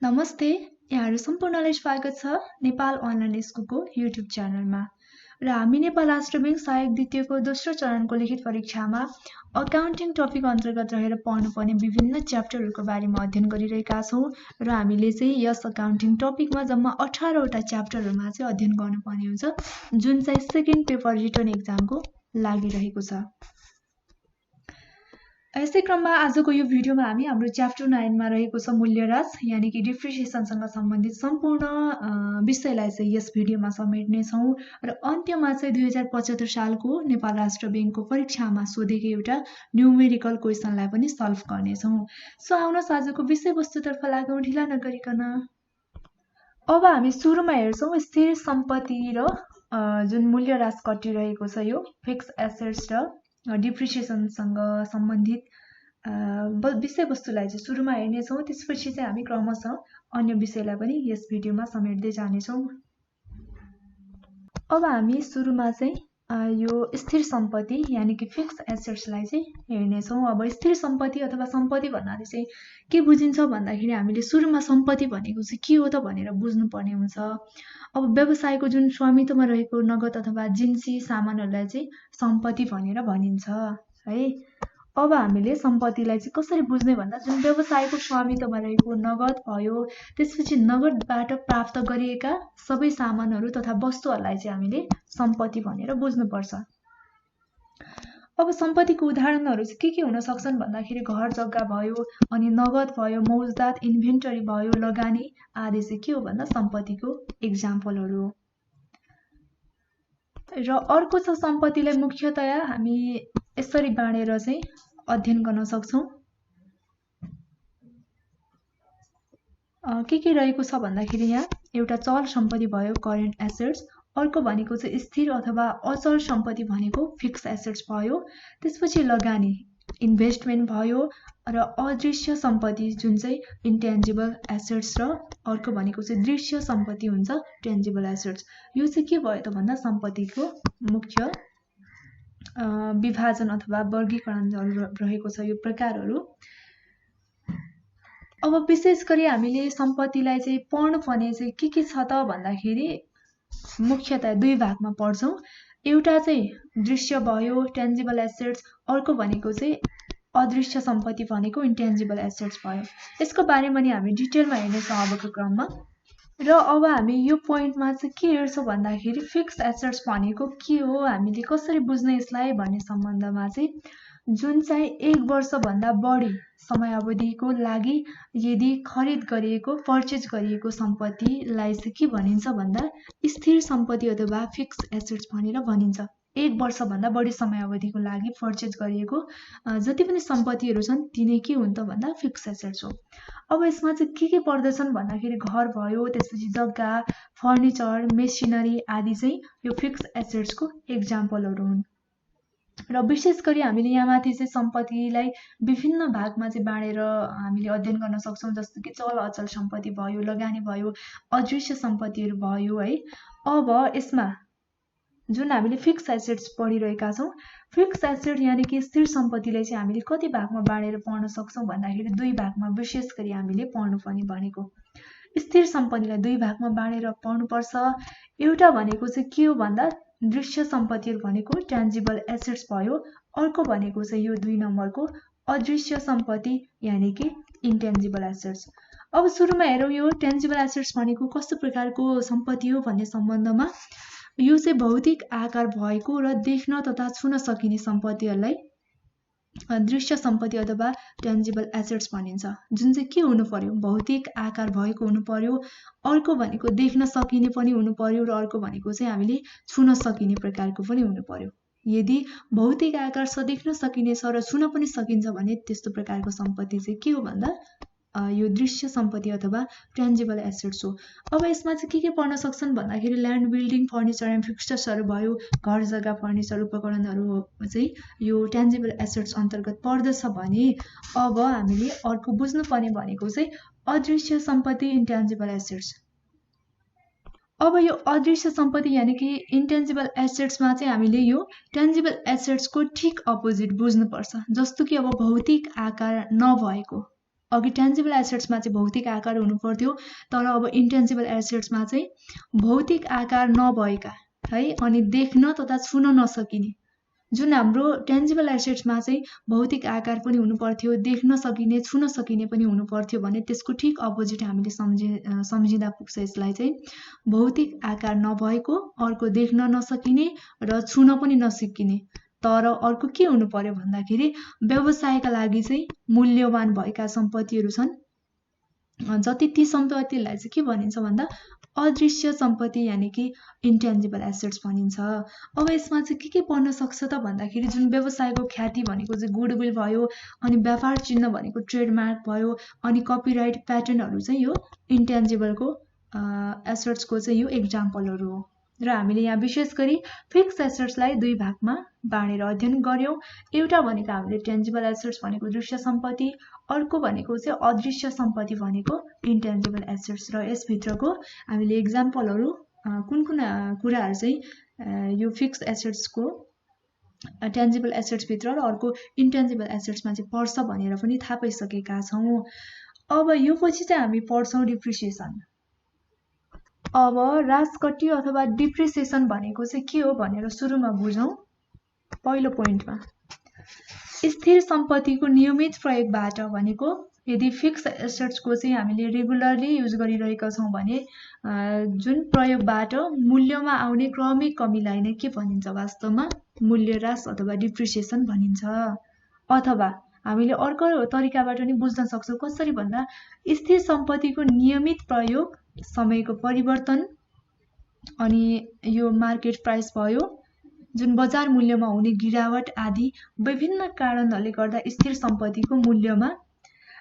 नमस्ते, यहाँहरू सम्पूर्णलाई स्वागत छ नेपाल अनलाइन स्कुलको युट्युब च्यानलमा। र हामी नेपाल राष्ट्र ब्याङ्क सहायक द्वितीयको दोस्रो चरणको लिखित परीक्षामा अकाउन्टिङ टपिक अन्तर्गत रहेर पढ्नुपर्ने विभिन्न च्याप्टरहरूको बारेमा अध्ययन गरिरहेका छौँ र हामीले चाहिँ यस अकाउन्टिङ टपिकमा जम्मा 18 वटा च्याप्टरहरूमा चाहिँ अध्ययन गर्नुपर्ने हुन्छ, जुन चाहिँ सेकेन्ड पेपर रिटन एक्जामको लागिरहेको छ। यसै क्रममा आजको यो भिडियोमा हामी हाम्रो च्याप्टर 9 मा रहेको छ मूल्यह्रास यानि कि डिप्रिसिएसनसँग सम्बन्धित सम्पूर्ण विषयलाई चाहिँ यस भिडियोमा समेट्ने छौँ र अन्त्यमा चाहिँ 2075 सालको नेपाल राष्ट्र ब्याङ्कको परीक्षामा सोधेको एउटा न्युमेरिकल क्वेसनलाई पनि सल्भ गर्नेछौँ। सो आउनुहोस् आजको विषयवस्तुतर्फ लागौँ ढिला नगरिकन। अब हामी सुरुमा हेर्छौँ स्थिर सम्पत्ति र जुन मूल्यह्रास घटिरहेको छ यो फिक्स एसेट्स र डिप्रिसिएसनसँग सम्बन्धित विषयवस्तुलाई चाहिँ सुरुमा हेर्नेछौँ, त्यसपछि चाहिँ हामी क्रमशः अन्य विषयलाई पनि यस भिडियोमा समेट्दै जानेछौँ। अब हामी सुरुमा चाहिँ यो स्थिर सम्पत्ति यानि कि फिक्स एसेट्सलाई चाहिँ हेर्नेछौँ। अब स्थिर सम्पत्ति अथवा सम्पत्ति भन्नाले चाहिँ के बुझिन्छ भन्दाखेरि हामीले सुरुमा सम्पत्ति भनेको चाहिँ के हो त भनेर बुझ्नुपर्ने हुन्छ। अब व्यवसायको जुन स्वामित्वमा रहेको नगद अथवा जिन्सी सामानहरूलाई चाहिँ सम्पत्ति भनेर भनिन्छ है। अब हामीले सम्पत्तिलाई चाहिँ कसरी बुझ्ने भन्दा जुन व्यवसायको स्वामित्वमा रहेको नगद भयो, त्यसपछि नगदबाट प्राप्त गरिएका सबै सामानहरू तथा वस्तुहरूलाई चाहिँ हामीले सम्पत्ति भनेर बुझ्नुपर्छ। अब सम्पत्तिको उदाहरणहरू चाहिँ के हुन सक्छन् भन्दाखेरि घर जग्गा भयो, अनि नगद भयो, मौजदात इन्भेन्टरी भयो, लगानी आदि चाहिँ के हो भन्दा सम्पत्तिको एक्जाम्पलहरू हो। र अर्को छ सम्पत्तिलाई मुख्यतया हामी यसरी बाँडेर चाहिँ अध्ययन गर्न सक्छौँ। के रहेको छ भन्दाखेरि यहाँ एउटा चल सम्पत्ति भयो करेन्ट एसेट्स, अर्को भनेको चाहिँ स्थिर अथवा अचल सम्पत्ति भनेको फिक्स एसेट्स भयो, त्यसपछि लगानी इन्भेस्टमेन्ट भयो र अदृश्य सम्पत्ति जुन चाहिँ इन्टेन्जिबल एसेट्स र अर्को भनेको चाहिँ दृश्य सम्पत्ति हुन्छ टेन्जिबल एसेट्स। यो चाहिँ के भयो त भन्दा सम्पत्तिको मुख्य विभाजन अथवा वर्गीकरणहरू रहेको छ यो प्रकारहरू। अब विशेष गरी हामीले सम्पत्तिलाई चाहिँ पढ्नुपर्ने चाहिँ के छ त भन्दाखेरि मुख्यतया दुई भागमा पढ्छौँ। एउटा चाहिँ दृश्य भयो टेन्जिबल एसेट्स, अर्को भनेको चाहिँ अदृश्य सम्पत्ति भनेको इन्टेन्जिबल एसेट्स भयो। यसको बारेमा नि हामी डिटेलमा हेर्नेछौँ अबको क्रममा। र अब हामी यो पोइन्टमा चाहिँ के हेर्छौँ भन्दाखेरि फिक्स एसेट्स भनेको के हो, हामीले कसरी बुझ्ने यसलाई भन्ने सम्बन्धमा चाहिँ जुन चाहिँ 1 वर्षभन्दा बढी समयावधिको लागि यदि खरिद गरिएको पर्चेज गरिएको सम्पत्तिलाई चाहिँ के भनिन्छ भन्दा स्थिर सम्पत्ति अथवा फिक्स एसेट्स भनेर भनिन्छ। 1 वर्षभन्दा बढी समयावधिको लागि पर्चेज गरिएको जति पनि सम्पत्तिहरू छन् तिनै के हुन् त भन्दा फिक्स एसेट्स हो। अब यसमा चाहिँ के पर्दछन् भन्दाखेरि घर भयो, त्यसपछि जग्गा, फर्निचर, मेसिनरी आदि चाहिँ यो फिक्स एसेट्सको एक्जाम्पलहरू हुन्। र विशेष गरी हामीले यहाँ माथि चाहिँ सम्पत्तिलाई विभिन्न भागमा चाहिँ बाँडेर हामीले अध्ययन गर्न सक्छौँ, जस्तो कि चल अचल सम्पत्ति भयो, लगानी भयो, अदृश्य सम्पत्तिहरू भयो है। अब यसमा जुन हामीले फिक्स एसेट्स पढिरहेका छौँ, फिक्स एसेट यानि कि स्थिर सम्पत्तिलाई चाहिँ हामीले कति भागमा बाँडेर पढ्न सक्छौँ भन्दाखेरि दुई भागमा विशेष गरी हामीले पढ्नुपर्ने भनेको। स्थिर सम्पत्तिलाई दुई भागमा बाँडेर पढ्नुपर्छ। एउटा भनेको चाहिँ के हो भन्दा दृश्य सम्पत्तिहरू भनेको टेन्जिबल एसेट्स भयो, अर्को भनेको चाहिँ यो 2 नम्बरको अदृश्य सम्पत्ति यानि कि इन्टेन्जिबल एसेट्स। अब सुरुमा हेरौँ यो टेन्जिबल एसेट्स भनेको कस्तो प्रकारको सम्पत्ति हो भन्ने सम्बन्धमा। यो चाहिँ भौतिक आकार भएको र देख्न तथा छुन सकिने सम्पत्तिहरूलाई दृश्य सम्पत्ति अथवा टेन्जिबल एसेट्स भनिन्छ। जुन चाहिँ के हुनु पर्यो, भौतिक आकार भएको हुनु पर्यो, अर्को भनेको देख्न सकिने पनि हुनु पर्यो र अर्को भनेको चाहिँ हामीले छुन सकिने प्रकारको पनि हुनु पर्यो। यदि भौतिक आकार देख्न सकिने छ र छुन पनि सकिन्छ भने त्यस्तो प्रकारको सम्पत्ति चाहिँ के हो भन्दा यो दृश्य सम्पत्ति अथवा टेन्जिबल एसेट्स हो। अब यसमा चाहिँ के पढ्न सक्छन् भन्दाखेरि ल्यान्ड, बिल्डिङ, फर्निचर एन्ड फिक्सचर्सहरू भयो, घर जग्गा, फर्निचर, उपकरणहरू चाहिँ यो टेन्जिबल एसेट्स अन्तर्गत पर्दछ भने अब हामीले अर्को बुझ्नुपर्ने भनेको चाहिँ अदृश्य सम्पत्ति इन्टेन्जिबल एसेट्स। अब यो अदृश्य सम्पत्ति यानि कि इन्टेन्जिबल एसेट्समा चाहिँ हामीले यो टेन्जिबल एसेट्सको ठीक अपोजिट बुझ्नुपर्छ, जस्तो कि अब भौतिक आकार नभएको अघि टेन्जिबल एसेट्समा चाहिँ भौतिक आकार हुनु पर्थ्यो, तर अब इन्टेन्जिबल एसेट्समा चाहिँ भौतिक आकार नभएका है अनि देख्न तथा छुन नसकिने, जुन हाम्रो टेन्जिबल एसेट्समा चाहिँ भौतिक आकार पनि हुनु पर्थ्यो, देख्न सकिने छुन सकिने पनि हुनु पर्थ्यो भने त्यसको ठिक अपोजिट हामीले सम्झिँदा पुग्छ। यसलाई चाहिँ भौतिक आकार नभएको, अर्को देख्न नसकिने र छुन पनि नसकिने, तर अर्को के हुनु पर्यो भन्दाखेरि व्यवसायका लागि चाहिँ मूल्यवान भएका सम्पत्तिहरू छन्, जति ती सम्पत्तिलाई चाहिँ के भनिन्छ भन्दा अदृश्य सम्पत्ति यानि कि इन्टेन्जिबल एसेट्स भनिन्छ। अब यसमा चाहिँ के पर्न सक्छ त भन्दाखेरि जुन व्यवसायको ख्याति भनेको चाहिँ गुडविल भयो, अनि व्यापार चिन्ह भनेको ट्रेडमार्क भयो, अनि कपिराइट प्याटर्नहरू चाहिँ यो इन्टेन्जिबलको एसेट्सको चाहिँ यो एक्जाम्पलहरू हो। र हामीले यहाँ विशेष गरी फिक्स एसेट्सलाई दुई भागमा बाँडेर अध्ययन गर्यौं। एउटा भनेको हामीले टेन्जिबल एसेट्स भनेको दृश्य सम्पत्ति, अर्को भनेको चाहिँ अदृश्य सम्पत्ति भनेको इन्टेन्जिबल एसेट्स। र यसभित्रको हामीले एक्जाम्पलहरू कुन कुन कुराहरू चाहिँ यो फिक्स एसेट्सको टेन्जिबल एसेट्सभित्र र अर्को इन्टेन्जिबल एसेट्समा चाहिँ पर्छ भनेर पनि थाहा पाइसकेका छौँ। अब यो पछि चाहिँ हामी पढ्छौँ डिप्रिसिएसन। अब राजकट्टी अथवा डिप्रिसिएसन भनेको चाहिँ के हो भनेर सुरुमा बुझौँ। पहिलो पोइन्टमा स्थिर सम्पत्तिको नियमित प्रयोगबाट भनेको यदि फिक्स एसेट्सको चाहिँ हामीले रेगुलरली युज गरिरहेका छौँ भने जुन प्रयोगबाट मूल्यमा आउने क्रमिक कमीलाई नै के भनिन्छ वास्तवमा मूल्यह्रास अथवा डिप्रिसिएसन भनिन्छ। अथवा हामीले अर्को तरिकाबाट पनि बुझ्न सक्छौँ। कसरी भन्दा स्थिर सम्पत्तिको नियमित प्रयोग, समयको परिवर्तन, अनि यो मार्केट प्राइस भयो, जुन बजार मूल्यमा हुने गिरावट आदि विभिन्न कारणहरूले गर्दा स्थिर सम्पत्तिको मूल्यमा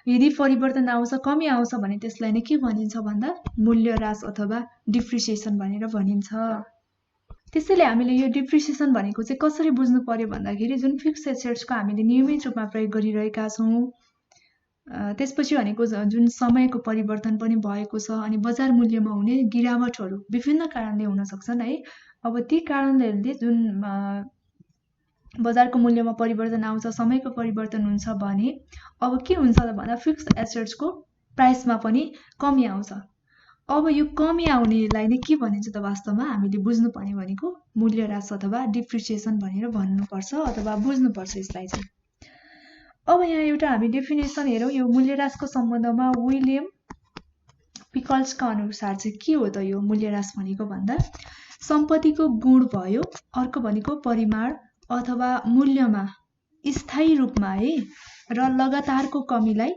यदि परिवर्तन आउँछ, कमी आउँछ भने त्यसलाई नै के भनिन्छ भन्दा मूल्यह्रास अथवा डिप्रिसिएसन भनेर भनिन्छ। त्यसैले हामीले यो डिप्रिसिएसन भनेको चाहिँ कसरी बुझ्नु पर्यो भन्दाखेरि जुन फिक्स एसेट्सको हामीले नियमित रूपमा प्रयोग गरिरहेका छौँ, त्यसपछि भनेको जुन समयको परिवर्तन पनि भएको छ, अनि बजार मूल्यमा हुने गिरावटहरू विभिन्न कारणले हुन सक्छन् है। अब ती कारणले जुन बजारको मूल्यमा परिवर्तन आउँछ, समयको परिवर्तन हुन्छ भने अब के हुन्छ भन्दा फिक्स एसेट्सको प्राइसमा पनि कमी आउँछ। अब यो कमी आउनेलाई नै के भनिन्छ त वास्तवमा हामीले बुझ्नुपर्ने भनेको मूल्यह्रास अथवा डिप्रिसिएसन भनेर भन्नुपर्छ अथवा बुझ्नुपर्छ यसलाई चाहिँ। अब यहाँ एउटा हामी डेफिनेसन हेरौँ। यो मूल्यह्रासको सम्बन्धमा विलियम पिकल्सका अनुसार चाहिँ के हो त यो मूल्यह्रास भनेको भन्दा सम्पत्तिको गुण भयो, अर्को भनेको परिमाण अथवा मूल्यमा स्थायी रूपमा है र लगातारको कमीलाई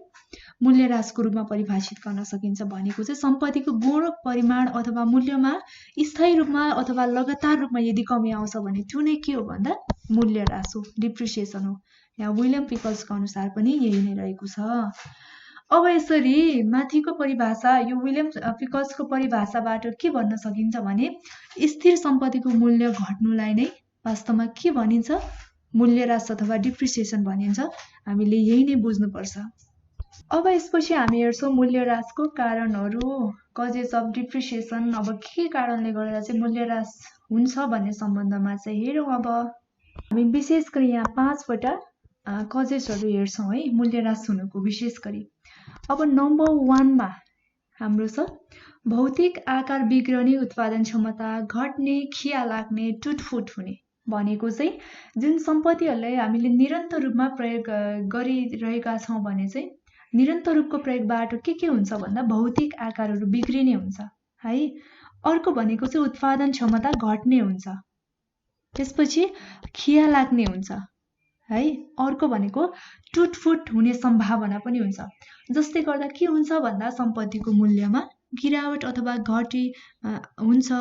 मूल्यह्रासको रूपमा परिभाषित गर्न सकिन्छ। भनेको चाहिँ सम्पत्तिको गुण, परिमाण अथवा मूल्यमा स्थायी रूपमा अथवा लगातार रूपमा यदि कमी आउँछ भने त्यो नै के हो भन्दा मूल्यह्रास हो, डिप्रिसिएसन हो। यहाँ विलियम पिकल्सको अनुसार पनि यही नै रहेको छ। अब यसरी माथिको परिभाषा, यो विलियम पिकल्सको परिभाषाबाट के भन्न सकिन्छ भने स्थिर सम्पत्तिको मूल्य घट्नुलाई नै वास्तवमा के भनिन्छ मूल्यह्रास अथवा डिप्रिसिएसन भनिन्छ। हामीले यही नै बुझ्नुपर्छ। अब यसपछि हामी हेर्छौँ मूल्यह्रासको कारणहरू, कजेस अफ डिप्रिसिएसन। अब के कारणले गर्दा चाहिँ मूल्यह्रास हुन्छ भन्ने सम्बन्धमा चाहिँ हेरौँ। अब हामी विशेष गरी यहाँ 5 वटा कजेसहरू हेर्छौँ है मूल्यह्रास हुनुको विशेष गरी। अब नम्बर 1 मा हाम्रो छ भौतिक आकार बिग्रने, उत्पादन क्षमता घट्ने, खिया लाग्ने, टुटफुट हुने। भनेको चाहिँ जुन सम्पत्तिहरूलाई हामीले निरन्तर रूपमा प्रयोग गरिरहेका छौँ भने चाहिँ निरन्तर रूपको प्रयोगबाट के हुन्छ भन्दा भौतिक आकारहरू बिग्रिने हुन्छ है। अर्को भनेको चाहिँ उत्पादन क्षमता घट्ने हुन्छ, त्यसपछि खिया लाग्ने हुन्छ है। अर्को भनेको टुटफुट हुने सम्भावना पनि हुन्छ, जसले गर्दा के हुन्छ भन्दा सम्पत्तिको मूल्यमा गिरावट अथवा घटी हुन्छ।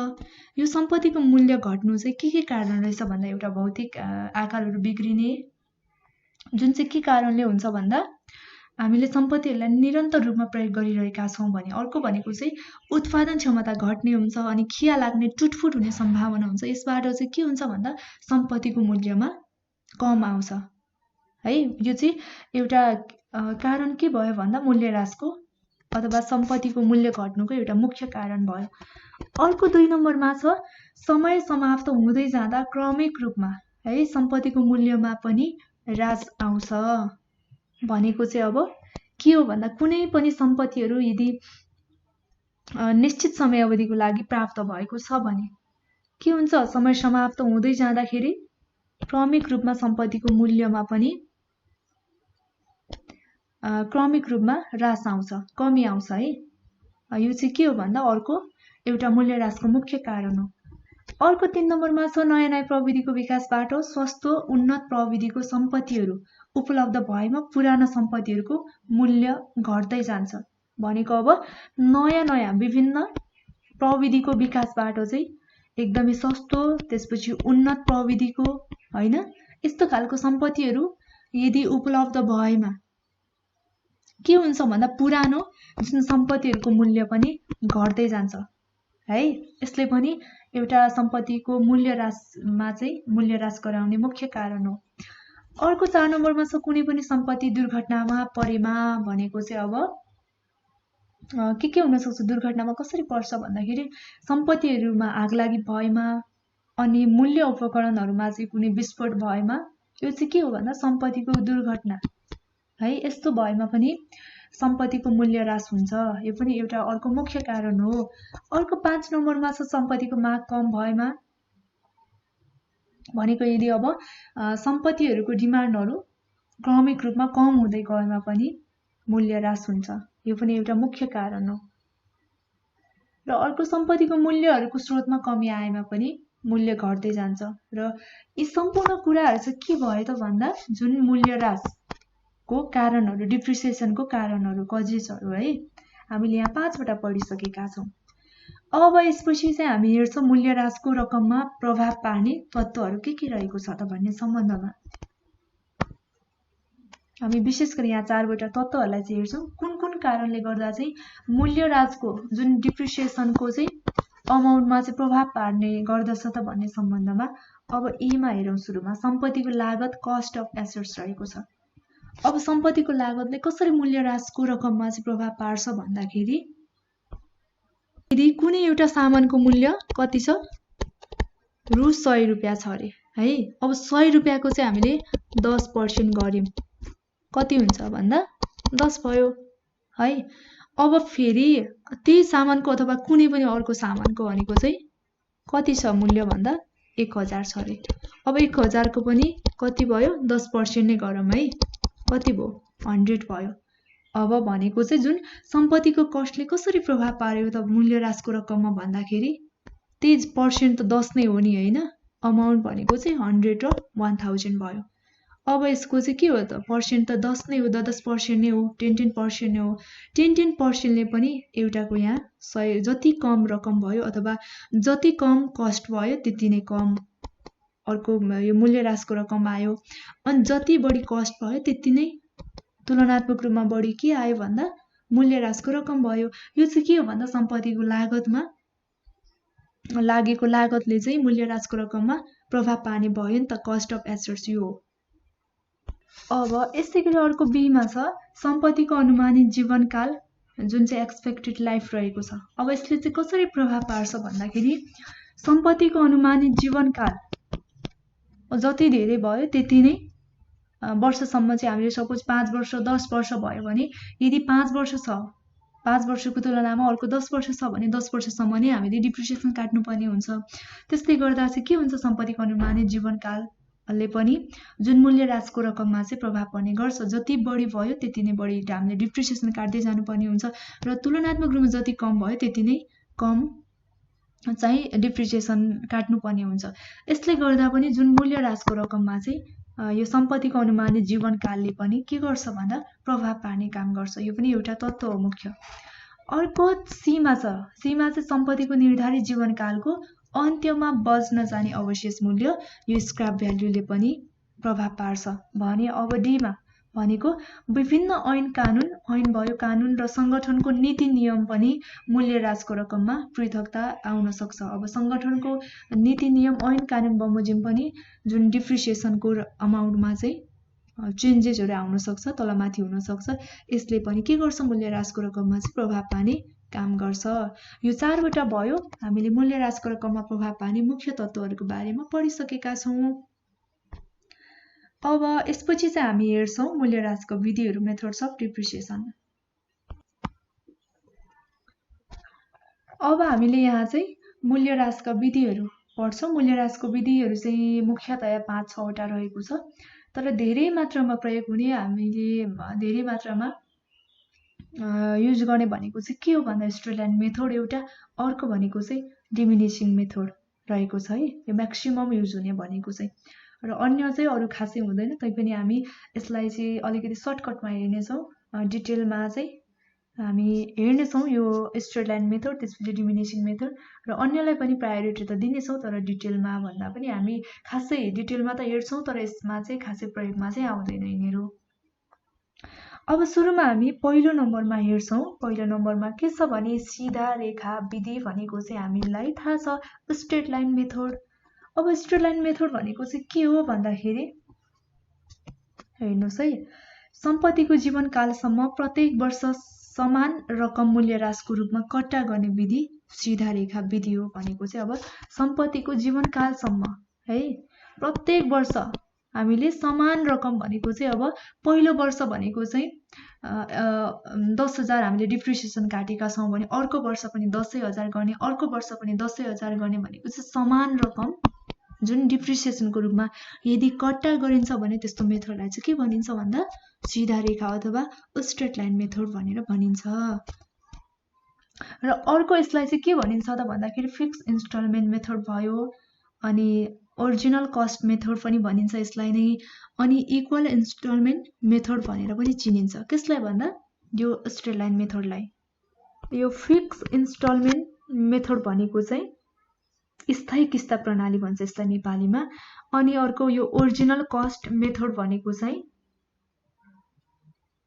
यो सम्पत्तिको मूल्य घट्नु चाहिँ के कारण रहेछ भन्दा एउटा भौतिक आकारहरू बिग्रिने, जुन चाहिँ के कारणले हुन्छ भन्दा हामीले सम्पत्तिहरूलाई निरन्तर रूपमा प्रयोग गरिरहेका छौँ भने। अर्को भनेको चाहिँ उत्पादन क्षमता घट्ने हुन्छ अनि खिया लाग्ने, टुटफुट हुने सम्भावना हुन्छ। यसबाट चाहिँ के हुन्छ भन्दा सम्पत्तिको मूल्यमा कम आउँछ है। यो चाहिँ एउटा कारण के भयो भन्दा मूल्यह्रासको अथवा सम्पत्तिको मूल्य घट्नुको एउटा मुख्य कारण भयो। अर्को 2 नम्बरमा छ समय समाप्त हुँदै जाँदा क्रमिक रूपमा है सम्पत्तिको मूल्यमा पनि ह्रास आउँछ। भनेको चाहिँ अब के हो भन्दा कुनै पनि सम्पत्तिहरू यदि निश्चित समयावधिको लागि प्राप्त भएको छ भने के हुन्छ, समय समाप्त हुँदै जाँदाखेरि क्रमिक रूपमा सम्पत्तिको मूल्यमा पनि क्रमिक रूपमा ह्रास आउँछ, कमी आउँछ है। यो चाहिँ के हो भन्दा अर्को एउटा मूल्य ह्रासको मुख्य कारण हो। अर्को 3 नम्बरमा छ नयाँ नयाँ प्रविधिको विकासबाट स्वस्थ उन्नत प्रविधिको सम्पत्तिहरू उपलब्ध भएमा पुरानो सम्पत्तिहरूको मूल्य घट्दै जान्छ। भनेको अब नयाँ नयाँ विभिन्न प्रविधिको विकासबाट चाहिँ एकदमै सस्तो, त्यसपछि उन्नत प्रविधिको हैन, यस्तो खालको सम्पत्तिहरू यदि उपलब्ध भएमा के हुन्छ भन्दा पुरानो जुन सम्पत्तिहरूको मूल्य पनि घट्दै जान्छ है। यसले पनि एउटा सम्पत्तिको मूल्य ह्रासमा चाहिँ मूल्य ह्रास गराउने मुख्य कारण हो। अर्को 4 नम्बरमा छ कुनै पनि सम्पत्ति दुर्घटनामा परेमा भनेको चाहिँ अब के हुन सक्छ, दुर्घटनामा कसरी पर्छ भन्दाखेरि सम्पत्तिहरूमा आगलागी भएमा अनि मूल्य उपकरणहरूमा चाहिँ कुनै विस्फोट भएमा यो चाहिँ के हो भन्दा सम्पत्तिको दुर्घटना है। यस्तो भएमा पनि सम्पत्तिको मूल्य ह्रास हुन्छ। यो पनि एउटा अर्को मुख्य कारण हो। अर्को 5 नम्बरमा छ सम्पत्तिको माग कम भएमा भनेको यदि अब सम्पत्तिहरूको डिमान्डहरू क्रमिक रूपमा कम हुँदै गएमा पनि मूल्य ह्रास हुन्छ। यो पनि एउटा मुख्य कारण हो। र अर्को सम्पत्तिको मूल्यहरूको स्रोतमा कमी आएमा पनि मूल्य घट्दै जान्छ। र यी सम्पूर्ण कुराहरू चाहिँ के भयो त भन्दा जुन मूल्य ह्रासको कारणहरू, डिप्रिसिएसनको कारणहरू, कजेसहरू है, हामीले यहाँ 5 वटा पढिसकेका छौँ। अब यसपछि चाहिँ हामी हेर्छौँ मूल्य ह्रासको रकममा प्रभाव पार्ने तत्त्वहरू के रहेको छ त भन्ने सम्बन्धमा। हामी विशेष गरी यहाँ 4 वटा तत्त्वहरूलाई चाहिँ हेर्छौँ। कुन कुन कारणले गर्दा चाहिँ मूल्य ह्रासको जुन डिप्रिसिएसनको चाहिँ अमाउन्टमा चाहिँ प्रभाव पार्ने गर्दछ त भन्ने सम्बन्धमा। अब एमा हेरौँ। सुरुमा सम्पत्तिको लागत, कस्ट अफ एसेट्स रहेको छ। अब सम्पत्तिको लागतले कसरी मूल्य ह्रासको रकममा चाहिँ प्रभाव पार्छ भन्दाखेरि यदि कुनै एउटा सामानको मूल्य कति छ, रु 100 रुपियाँ छ अरे है। अब 100 रुपियाँको चाहिँ हामीले 10% गर्यौं, कति हुन्छ भन्दा 10 भयो है। अब फेरि त्यही सामानको अथवा कुनै पनि अर्को सामानको भनेको चाहिँ कति छ मूल्य भन्दा 1000 छ अरे। अब 1000 को पनि कति भयो, 10% नै गरौँ है, कति भयो, 100 भयो। अब भनेको चाहिँ जुन सम्पत्तिको कस्टले कसरी प्रभाव पार्यो त मूल्य ह्रासको रकममा भन्दाखेरि त्यही पर्सेन्ट त 10 नै हो नि हैन। अमाउन्ट भनेको चाहिँ 100 र 1000 भयो। अब यसको चाहिँ के हो त, पर्सेन्ट त 10 नै हो, 10% नै हो, 10% नै हो। 10% पनि एउटाको यहाँ 100 जति कम रकम भयो अथवा जति कम कस्ट भयो त्यति नै कम अर्को यो मूल्य ह्रासको रकम आयो। अनि जति बढी कस्ट भयो त्यति नै तुलनात्मक रूपमा बढी के आयो भन्दा मूल्य ह्रासको रकम भयो। यो चाहिँ के हो भन्दा सम्पत्तिको लागतमा लागेको लागतले चाहिँ मूल्य ह्रासको रकममा प्रभाव पार्ने भयो नि त, कस्ट अफ एसेट्स यो हो। अब यसै गरी अर्को बीमा छ सम्पत्तिको अनुमानित जीवनकाल जुन चाहिँ एक्सपेक्टेड लाइफ रहेको छ। अब यसले चाहिँ कसरी प्रभाव पार्छ भन्दाखेरि सम्पत्तिको अनुमानित जीवनकाल जति धेरै भयो त्यति नै वर्षसम्म चाहिँ हामीले सपोज 5 वर्ष 10 वर्ष भयो भने यदि 5 वर्ष छ, 5 वर्षको तुलनामा अर्को 10 वर्ष छ भने 10 वर्षसम्म नै हामीले डिप्रिसिएसन काट्नुपर्ने हुन्छ। त्यसले गर्दा चाहिँ के हुन्छ, सम्पत्तिको अनुमानित जीवनकालले पनि जुन मूल्य ह्रासको रकममा चाहिँ प्रभाव पर्ने गर्छ। जति बढी भयो त्यति नै बढी हामीले डिप्रिसिएसन काट्दै जानुपर्ने हुन्छ र तुलनात्मक रूपमा जति कम भयो त्यति नै कम चाहिँ डिप्रिसिएसन काट्नुपर्ने हुन्छ। यसले गर्दा पनि जुन मूल्य ह्रासको रकममा चाहिँ यो सम्पत्तिको अनुमानित जीवनकालले पनि के गर्छ भन्दा प्रभाव पार्ने काम गर्छ। यो पनि एउटा तत्त्व हो मुख्य। अर्को सीमा छ। सीमा चाहिँ सम्पत्तिको निर्धारित जीवनकालको अन्त्यमा बज्न जाने अवशेष मूल्य, यो स्क्रैप भ्यालुले पनि प्रभाव पार्छ भने। अब डीमा भनेको विभिन्न ऐन कानुन, ऐन भयो कानुन र संगठनको नीति नियम पनि मूल्य ह्रासको रकममा पृथकता आउन सक्छ। अब संगठनको नीति नियम, ऐन कानुन बमोजिम पनि जुन डिप्रिसिएसनको अमाउन्टमा चाहिँ चेन्जेसहरू आउन सक्छ, तलमाथि हुन सक्छ। यसले पनि के गर्छ, मूल्य ह्रासको रकममा चाहिँ प्रभाव पार्ने काम गर्छ। यो 4 वटा भयो हामीले मूल्य ह्रासको रकममा प्रभाव पार्ने मुख्य तत्त्वहरूको बारेमा पढिसकेका छौँ। अब यसपछि चाहिँ हामी हेर्छौं मूल्यह्रासको विधिहरू, मेथड्स अफ डिप्रिसिएसन। अब हामीले यहाँ चाहिँ मूल्यह्रासका विधिहरू पढ्छौं। मूल्यह्रासको विधिहरू चाहिँ मुख्यतया 5-6 वटा रहेको छ, तर धेरै मात्रामा प्रयोग हुने, हामीले धेरै मात्रामा युज गर्ने भनेको चाहिँ के हो भन्दा स्ट्रेट लाइन मेथड एउटा, अर्को भनेको चाहिँ डिमिनिसिङ मेथड रहेको छ है। यो म्याक्सिमम युज हुने भनेको चाहिँ, र अन्य चाहिँ अरू खासै हुँदैन। तैपनि हामी यसलाई चाहिँ अलिकति सर्टकटमा हेर्नेछौँ। डिटेलमा चाहिँ हामी हेर्नेछौँ यो स्ट्रेट लाइन मेथड, त्यसपछि डिमिनिसिङ मेथड, र अन्यलाई पनि प्रायोरिटी त दिनेछौँ, तर डिटेलमा भन्दा पनि हामी खासै डिटेलमा त हेर्छौँ, तर यसमा चाहिँ खासै प्रयोगमा चाहिँ आउँदैन यिनीहरू। अब सुरुमा हामी पहिलो नम्बरमा हेर्छौँ। पहिलो नम्बरमा के छ भने सीधा रेखा विधि भनेको चाहिँ हामीलाई थाहा छ, स्ट्रेट लाइन मेथड। अब स्ट्रेट लाइन मेथड भनेको चाहिँ के हो भन्दाखेरि हेर्नुस् है, सम्पत्तिको जीवनकालसम्म प्रत्येक वर्ष समान रकम मूल्यह्रासको रूपमा कट्टा गर्ने विधि सीधा रेखा विधि हो भनेको चाहिँ। अब सम्पत्तिको जीवनकालसम्म है, प्रत्येक वर्ष हामीले समान रकम भनेको चाहिँ, अब पहिलो वर्ष भनेको चाहिँ 10,000 हामीले डिप्रिसिएसन काटेका छौँ भने अर्को वर्ष पनि 10,000 गर्ने, अर्को वर्ष पनि 10,000 गर्ने भनेको चाहिँ समान रकम जुन डिप्रिसिएसनको रूपमा यदि कट्टा गरिन्छ भने त्यस्तो मेथडलाई चाहिँ के भनिन्छ भन्दा सीधा रेखा अथवा स्ट्रेट लाइन मेथड भनेर भनिन्छ। र अर्को यसलाई चाहिँ के भनिन्छ त भन्दाखेरि फिक्स इन्स्टलमेन्ट मेथड भयो, अनि ओरिजिनल कस्ट मेथड पनि भनिन्छ यसलाई नै, अनि इक्वल इन्स्टलमेन्ट मेथड भनेर पनि चिनिन्छ। कसलाई भन्दा यो स्ट्रेट लाइन मेथडलाई। यो फिक्स इन्स्टलमेन्ट मेथड भनेको चाहिँ स्थायी किस्ता प्रणाली भन्छ यसलाई नेपालीमा, अनि अर्को यो ओरिजिनल कस्ट मेथड भनेको चाहिँ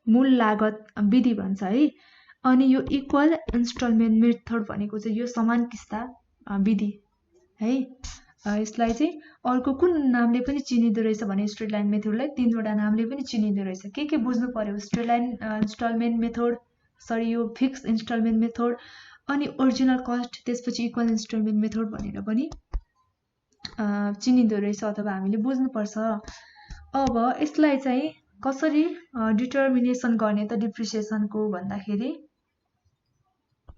मूल लागत विधि भन्छ है, अनि यो इक्वल इन्स्टलमेन्ट मेथड भनेको चाहिँ यो समान किस्ता विधि है। यसलाई चाहिँ अर्को कुन नामले पनि चिनिँदो रहेछ भने स्ट्रेट लाइन मेथडलाई 3वटा नामले पनि चिनिँदो रहेछ। के बुझ्नु पर्यो, straight line instalment method, sorry यो फिक्स इन्स्टलमेन्ट मेथड, अनि ओरिजिनल कस्ट, त्यसपछि इक्वल इन्स्टलमेन्ट मेथड भनेर पनि चिनिँदो रहेछ अथवा हामीले बुझ्नुपर्छ। अब यसलाई चाहिँ कसरी डिटर्मिनेसन गर्ने त डिप्रिसिएसनको भन्दाखेरि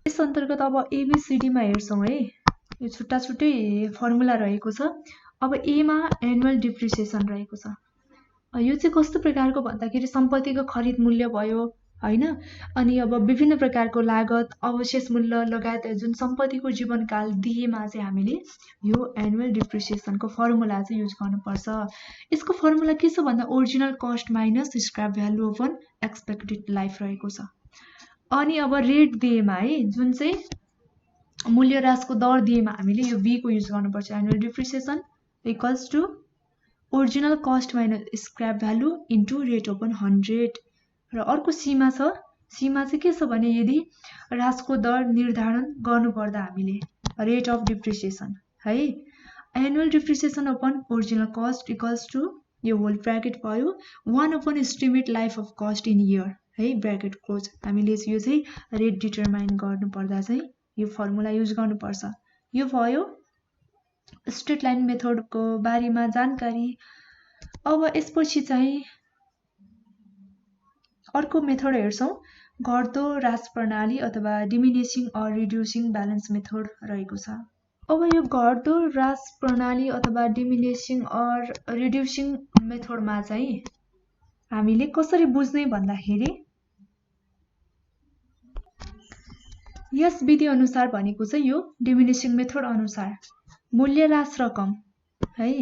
यस अन्तर्गत अब एबीसीडीमा हेर्छौँ है, यो छुट्टा छुट्टै फर्मुला रहेको छ। अब एमा एनुअल डिप्रिसिएसन रहेको छ। यो चाहिँ कस्तो प्रकारको भन्दाखेरि सम्पत्तिको खरिद मूल्य भयो हैन, अनि अब विभिन्न प्रकारको लागत, अवशेष मूल्य लगायत जुन सम्पत्तिको जीवनकाल दिएमा चाहिँ हामीले यो एनुअल डिप्रिसिएसनको फर्मुला चाहिँ युज गर्नुपर्छ। यसको फर्मुला के छ भन्दा original cost minus scrap value upon expected life रहेको छ। अनि अब रेट दिएमा है, जुन चाहिँ मूल्यह्रासको दर दिएमा हामीले यो बी को युज गर्नुपर्छ। Annual depreciation equals to original cost minus scrap value into rate upon 100। र अर्को सीमा छ। सीमा चाहिँ के छ भने यदि ह्रासको दर निर्धारण गर्नुपर्दा हामीले रेट अफ डिप्रिसिएसन है, annual depreciation upon original cost equals to यो होल ब्र्याकेट भयो 1 upon estimate life of cost in year है, ब्र्याकेट क्लोज। हामीले यो चाहिँ रेट डिटरमाइन गर्नुपर्दा चाहिँ यो फर्मुला युज गर्नुपर्छ। यो भयो स्ट्रेट लाइन मेथडको बारेमा जानकारी। अब यसपछि चाहिँ अर्को मेथड हेर्छौं, घट्दो ह्रास प्रणाली अथवा diminishing or reducing balance method रहेको छ। अब यो घट्दो ह्रास प्रणाली अथवा डिमिनिसिङ अर रिड्युसिङ मेथडमा चाहिँ हामीले कसरी बुझ्ने भन्दाखेरि यस विधि अनुसार भनेको चाहिँ यो डिमिनिसिङ मेथड अनुसार मूल्यह्रास रकम है,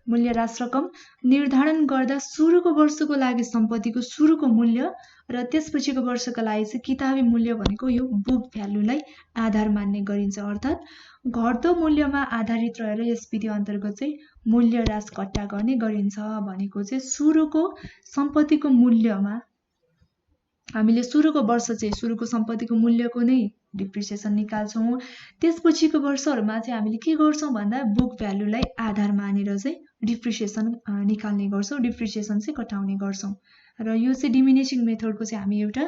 मूल्यह्रास रकम निर्धारण गर्दा सुरुको वर्षको लागि सम्पत्तिको सुरुको मूल्य र त्यसपछिको वर्षका लागि चाहिँ किताबी मूल्य भनेको यो बुक भ्यालुलाई आधार मान्ने गरिन्छ। अर्थात् घट्दो मूल्यमा आधारित रहेर यस विधि अन्तर्गत चाहिँ मूल्यह्रास कट्टा गर्ने गरिन्छ। भनेको चाहिँ सुरुको सम्पत्तिको मूल्यमा हामीले सुरुको वर्ष चाहिँ सुरुको सम्पत्तिको मूल्यको नै डिप्रिसिएसन निकाल्छौं। त्यसपछिको वर्षहरुमा चाहिँ हामीले के गर्छौं भन्दा बुक भ्यालुलाई आधार मानेर चाहिँ डिप्रिसिएसन निकाल्ने गर्छौं, डिप्रिसिएसन चाहिँ घटाउने गर्छौं। र यो चाहिँ डिमिनिसिङ मेथडको चाहिँ हामी एउटा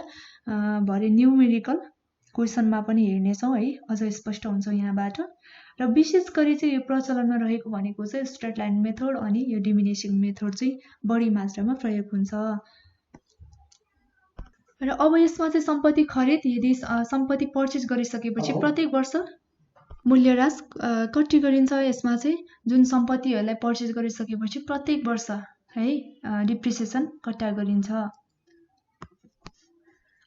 भरे न्यूमेरिकल क्वेसनमा पनि हेर्नेछौँ है, अझ स्पष्ट हुन्छ यहाँबाट। र विशेष गरी चाहिँ यो प्रचलनमा रहेको भनेको चाहिँ स्ट्रेट लाइन मेथड अनि यो डिमिनिसिङ मेथड चाहिँ बढी मात्रामा प्रयोग हुन्छ। र अब यसमा चाहिँ सम्पत्ति खरिद, यदि सम्पत्ति पर्चेज गरिसकेपछि प्रत्येक वर्ष मूल्यह्रास कति गरिन्छ। यसमा चाहिँ जुन सम्पत्तिहरूलाई पर्चेज गरिसकेपछि प्रत्येक वर्ष है डिप्रिसिएसन कट्टा गरिन्छ।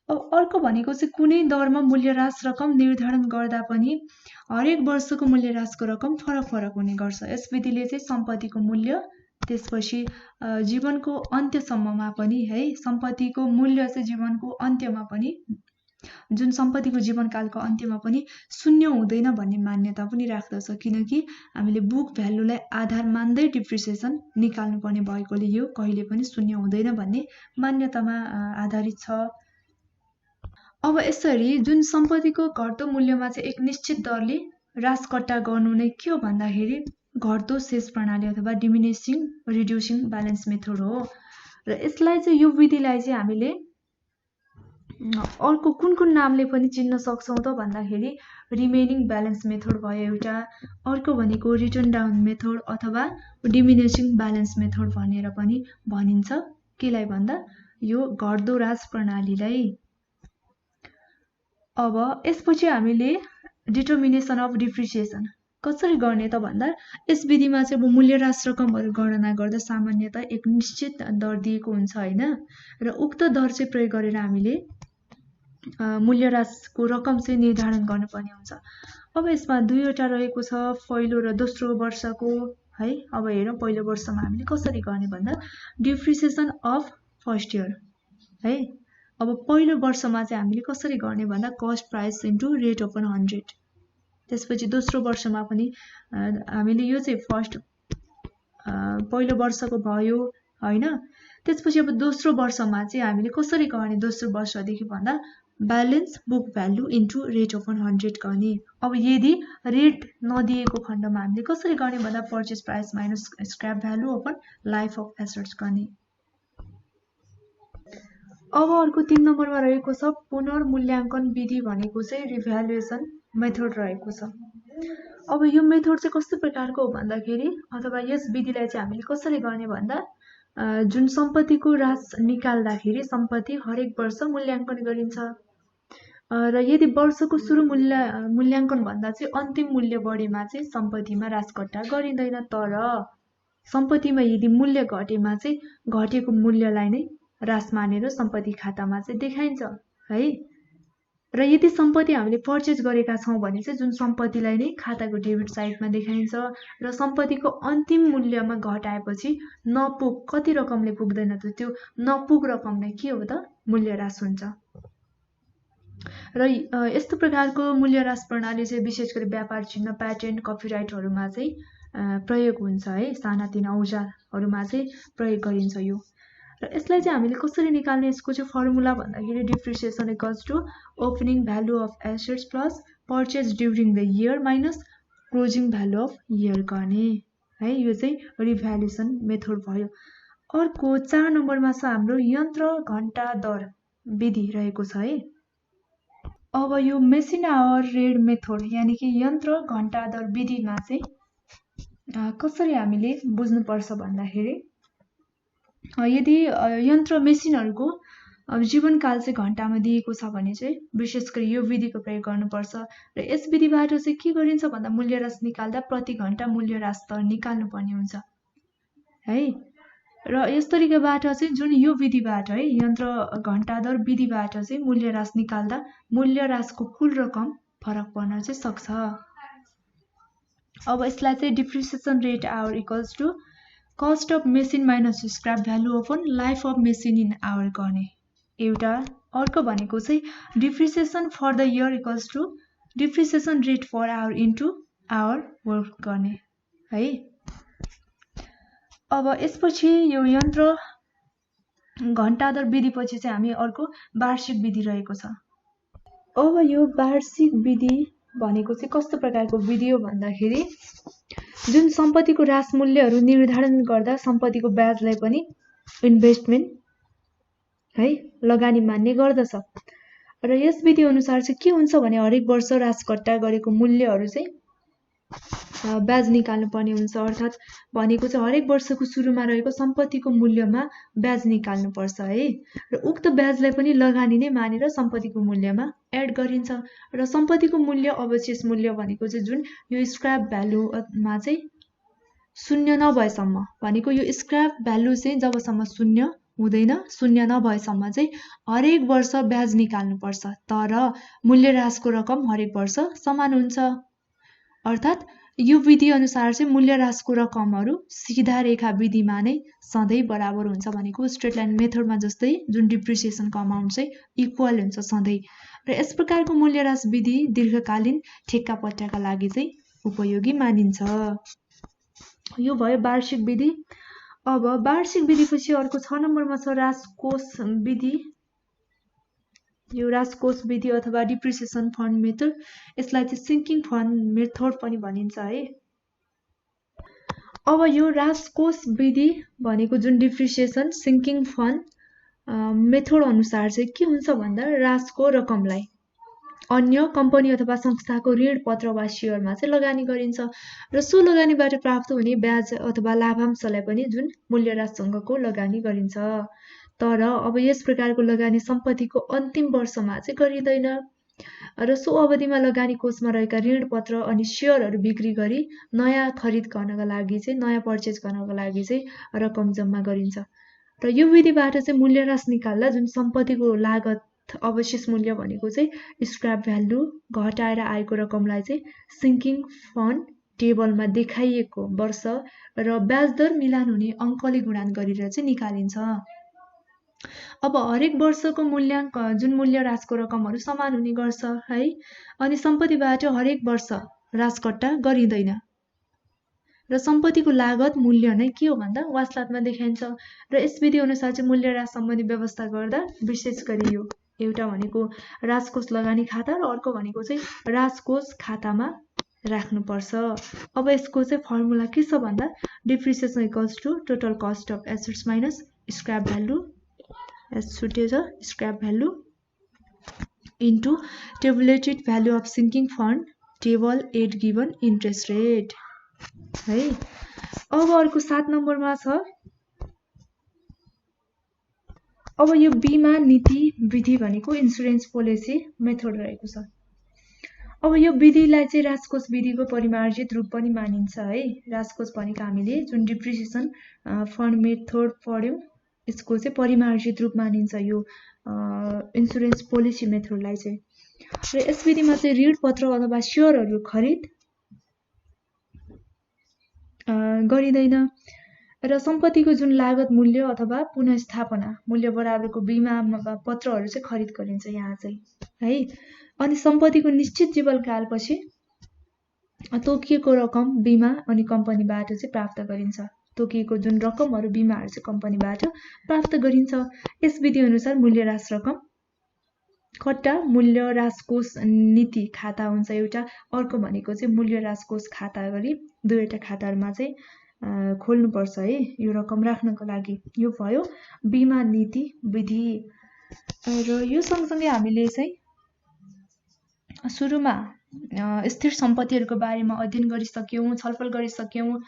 अब अर्को भनेको चाहिँ कुनै दरमा मूल्यह्रास रकम निर्धारण गर्दा पनि हरेक वर्षको मूल्यह्रासको रकम फरक फरक हुने गर्छ। यस विधिले चाहिँ सम्पत्तिको मूल्य त्यसपछि जीवनको अन्त्यसम्ममा पनि है सम्पत्तिको मूल्य चाहिँ जीवनको अन्त्यमा पनि जुन सम्पत्तिको जीवनकालको अन्त्यमा पनि शून्य हुँदैन भन्ने मान्यता पनि राख्दछ, किनकि हामीले बुक भ्यालुलाई आधार मान्दै डिप्रिसिएसन निकाल्नुपर्ने भएकोले यो कहिले पनि शून्य हुँदैन भन्ने मान्यतामा आधारित छ। अब यसरी जुन सम्पत्तिको घट्दो मूल्यमा चाहिँ एक निश्चित दरले ह्रास कट्टा गर्नु नै के हो भन्दाखेरि घट्दो शेष प्रणाली अथवा डिमिनिसिङ रिड्युसिङ ब्यालेन्स मेथड हो। र यसलाई चाहिँ यो विधिलाई चाहिँ हामीले अर्को कुन कुन नामले पनि चिन्न सक्छौँ त भन्दाखेरि रिमेनिङ ब्यालेन्स मेथड भयो एउटा, अर्को भनेको रिटर्न डाउन मेथड अथवा डिमिनिसिङ ब्यालेन्स मेथड भनेर पनि भनिन्छ। केलाई भन्दा यो घट्दो ह्रास प्रणालीलाई। अब यसपछि हामीले डिटर्मिनेसन अफ डिप्रिसिएसन कसरी गर्ने त भन्दा यस विधिमा चाहिँ अब मूल्यह्रास रकमहरू गणना गर्दा सामान्यतः एक निश्चित दर दिएको हुन्छ हैन, र उक्त दर चाहिँ प्रयोग गरेर हामीले मूल्यह्रासको रकम चाहिँ निर्धारण गर्नुपर्ने हुन्छ। अब यसमा दुईवटा रहेको छ, पहिलो र दोस्रो वर्षको है। अब हेरौँ पहिलो वर्षमा हामीले कसरी गर्ने भन्दा डिप्रिसिएसन अफ फर्स्ट इयर है। अब पहिलो वर्षमा चाहिँ हामीले कसरी गर्ने भन्दा cost price into rate upon 100। त्यसपछि दोस्रो वर्षमा पनि हामीले यो चाहिँ फर्स्ट पहिलो वर्षको भयो हैन। त्यसपछि अब दोस्रो वर्षमा चाहिँ हामीले कसरी गर्ने दोस्रो वर्षदेखि भन्दा balance book value into rate upon 100 गर्ने। अब यदि रेट नदिएको खण्डमा हामीले कसरी गर्ने भन्दा purchase price minus scrap value upon life of assets गर्ने। अब अर्को 3 नम्बरमा रहेको छ पुनर्मूल्याङ्कन विधि भनेको चाहिँ रिभ्यालुएसन मेथड रहेको छ। अब यो मेथड चाहिँ कस्तो प्रकारको हो भन्दाखेरि अथवा यस विधिलाई चाहिँ हामीले कसरी गर्ने भन्दा जुन सम्पत्तिको ह्रास निकाल्दाखेरि सम्पत्ति हरेक वर्ष मूल्याङ्कन गरिन्छ, र यदि वर्षको सुरु मूल्याङ्कन भन्दा चाहिँ अन्तिम मूल्य बढीमा चाहिँ सम्पत्तिमा ह्रास घट्टा गरिँदैन, तर सम्पत्तिमा यदि मूल्य घटेमा चाहिँ घटेको मूल्यलाई नै ह्रास मानेर सम्पत्ति खातामा चाहिँ देखाइन्छ है। र यदि सम्पत्ति हामीले पर्चेज गरेका छौँ भने चाहिँ जुन सम्पत्तिलाई नै खाताको डेबिट साइडमा देखाइन्छ, र सम्पत्तिको अन्तिम मूल्यमा घटाएपछि नपुग कति रकमले पुग्दैन त त्यो नपुग रकमलाई के हो त मूल्यह्रास हुन्छ। र यस्तो प्रकारको मूल्यह्रास प्रणाली चाहिँ विशेष गरी व्यापार चिन्ह प्याटेन्ट कपिराइटहरूमा चाहिँ प्रयोग हुन्छ है, सानातिना औजारहरूमा चाहिँ प्रयोग गरिन्छ यो। र यसलाई चाहिँ हामीले कसरी निकाल्ने यसको चाहिँ फर्मुला भन्दाखेरि depreciation equals to opening value of assets plus purchase during the year minus closing value of year गर्ने है। यो चाहिँ रिभ्यालुएसन मेथड भयो। अर्को 4 नम्बरमा छ हाम्रो यन्त्र घण्टा दर विधि रहेको छ है। अब यो मेसिन आवर रेट मेथड यानी कि यन्त्र घण्टा दर विधिमा चाहिँ कसरी हामीले बुझ्नुपर्छ भन्दाखेरि यदि यन्त्र मेसिनहरूको जीवनकाल चाहिँ घण्टामा दिएको छ भने चाहिँ विशेष गरी यो विधिको प्रयोग गर्नुपर्छ। र यस विधिबाट चाहिँ के गरिन्छ भन्दा मूल्यह्रास निकाल्दा प्रति घण्टा मूल्यह्रास दर निकाल्नुपर्ने हुन्छ है। र यस तरिकाबाट चाहिँ जुन यो विधिबाट है यन्त्र घण्टा दर विधिबाट चाहिँ मूल्यह्रास निकाल्दा मूल्यह्रासको कुल रकम फरक पर्न चाहिँ सक्छ। अब यसलाई चाहिँ depreciation rate hour equals to cost of machine minus scrap value upon life of machine in hour गर्ने एउटा। अर्को भनेको चाहिँ depreciation for the year equals to depreciation rate for hour into hour work गर्ने है। अब यसपछि यो यन्त्र घण्टा दर विधिपछि चाहिँ हामी अर्को वार्षिक विधि रहेको छ। अब यो वार्षिक विधि भनेको चाहिँ कस्तो प्रकारको विधि हो भन्दाखेरि जुन सम्पत्तिको ह्रास मूल्यहरू निर्धारण गर्दा सम्पत्तिको ब्याजलाई पनि इन्भेस्टमेन्ट है लगानी मान्ने गर्दछ। र यस विधि अनुसार चाहिँ के हुन्छ भने हरेक वर्ष राजकट्टा गरेको मूल्यहरू चाहिँ ब्याज निकाल्नु पर्ने हुन्छ। अर्थात् भनेको चाहिँ हरेक वर्षको सुरुमा रहेको सम्पत्तिको मूल्यमा ब्याज निकाल्नु पर्छ है। र उक्त ब्याजलाई पनि लगानी नै मानेर सम्पत्तिको मूल्यमा एड गरिन्छ। र सम्पत्तिको मूल्य अवशेष मूल्य भनेको चाहिँ जुन यो स्क्रैप भ्यालुमा चाहिँ शून्य नभएसम्म, भनेको यो स्क्रैप भ्यालु चाहिँ जबसम्म शून्य हुँदैन, शून्य नभएसम्म चाहिँ हरेक वर्ष ब्याज निकाल्नुपर्छ। तर मूल्यह्रासको रकम हरेक वर्ष समान हुन्छ। अर्थात् यो विधि अनुसार चाहिँ मूल्यह्रासको रकमहरू सीधा रेखा विधिमा नै सधैँ बराबर हुन्छ। भनेको स्ट्रेट लाइन मेथडमा जस्तै जुन डिप्रिसिएसनको अमाउन्ट चाहिँ इक्वल हुन्छ सधैँ। र यस प्रकारको मूल्यह्रास विधि दीर्घकालीन ठेक्का पट्टाका लागि चाहिँ उपयोगी मानिन्छ। यो भयो वार्षिक विधि। अब वार्षिक विधिपछि अर्को 6 नम्बरमा छ राजकोष विधि। यो राजकोष विधि अथवा डिप्रिसिएसन फन्ड मेथड, यसलाई चाहिँ सिङ्किङ फन्ड मेथड पनि भनिन्छ है। अब यो राजकोष विधि भनेको जुन डिप्रिसिएसन सिङ्किङ फन्ड मेथड अनुसार चाहिँ के हुन्छ भन्दा राजको रकमलाई अन्य कम्पनी अथवा संस्थाको ऋण पत्र वा सेयरमा चाहिँ लगानी गरिन्छ। र सो लगानीबाट प्राप्त हुने ब्याज अथवा लाभांशलाई पनि जुन मूल्यह्राससँगको लगानी गरिन्छ। तर अब यस प्रकारको लगानी सम्पत्तिको अन्तिम वर्षमा चाहिँ गरिँदैन। र सो अवधिमा लगानी कोषमा रहेका ऋण पत्र अनि सेयरहरू बिक्री गरी नयाँ खरिद गर्नका लागि चाहिँ नयाँ पर्चेज गर्नका लागि चाहिँ रकम जम्मा गरिन्छ। र यो विधिबाट चाहिँ मूल्यह्रास निकाल्दा जुन सम्पत्तिको लागत अवशेष मूल्य भनेको चाहिँ स्क्रैप भ्यालु घटाएर आएको रकमलाई चाहिँ सिङ्किङ फन्ड टेबलमा देखाइएको वर्ष र ब्याज दर मिलान हुने अङ्कले गुणान गरेर चाहिँ निकालिन्छ। अब हरेक वर्षको मूल्याङ्क जुन मूल्यह्रासको रकमहरू समान हुने गर्छ है। अनि सम्पत्तिबाट हरेक वर्ष राजकट्टा गरिँदैन। र सम्पत्तिको लागत मूल्य नै के हो भन्दा वास्तातमा देखाइन्छ। र यस विधि अनुसार चाहिँ मूल्यह्रास सम्बन्धी व्यवस्था गर्दा विशेष गरी यो एउटा भनेको राजकोष लगानी खाता र अर्को भनेको चाहिँ राजकोष खातामा राख्नुपर्छ। अब यसको चाहिँ फर्मुला के छ भन्दा depreciation equals to total cost of assets minus scrap value छुटेछ scrap value into tabulated value of sinking fund table at given interest rate है। अब अर्को 7 नम्बरमा छ। अब यो बीमा नीति विधि भनेको इन्सुरेन्स पोलिसी मेथड रहेको छ। अब यो विधिलाई चाहिँ राजकोष विधिको परिमार्जित रूप पनि मानिन्छ है। राजकोष भनेको हामीले जुन डिप्रिसिएसन फन्ड मेथड पढ्यौँ यसको चाहिँ परिमार्जित रूप मानिन्छ यो इन्सुरेन्स पोलिसी मेथडलाई चाहिँ। र यस विधिमा चाहिँ ऋण पत्र अथवा सेयरहरू खरिद गरिँदैन। र सम्पत्तिको जुन लागत मूल्य अथवा पुनःस्थापना मूल्य बराबरको बीमा पत्रहरू चाहिँ खरिद गरिन्छ यहाँ चाहिँ है। अनि सम्पत्तिको निश्चित जीवनकालपछि तोकिएको रकम बीमा अनि कम्पनीबाट चाहिँ प्राप्त गरिन्छ। तोकिएको जुन रकमहरू बीमाहरू चाहिँ कम्पनीबाट प्राप्त गरिन्छ। यस विधि अनुसार मूल्यह्रास रकम कट्टा मूल्यह्रास कोष नीति खाता हुन्छ एउटा, अर्को भनेको चाहिँ मूल्यह्रास कोष खाता गरी दुईवटा खाताहरूमा चाहिँ खोल्नुपर्छ है यो रकम राख्नको लागि। यो भयो बीमा नीति विधि। र यो सँगसँगै हामीले चाहिँ सुरुमा स्थिर सम्पत्तिहरूको बारेमा अध्ययन गरिसक्यौँ, छलफल गरिसक्यौँ।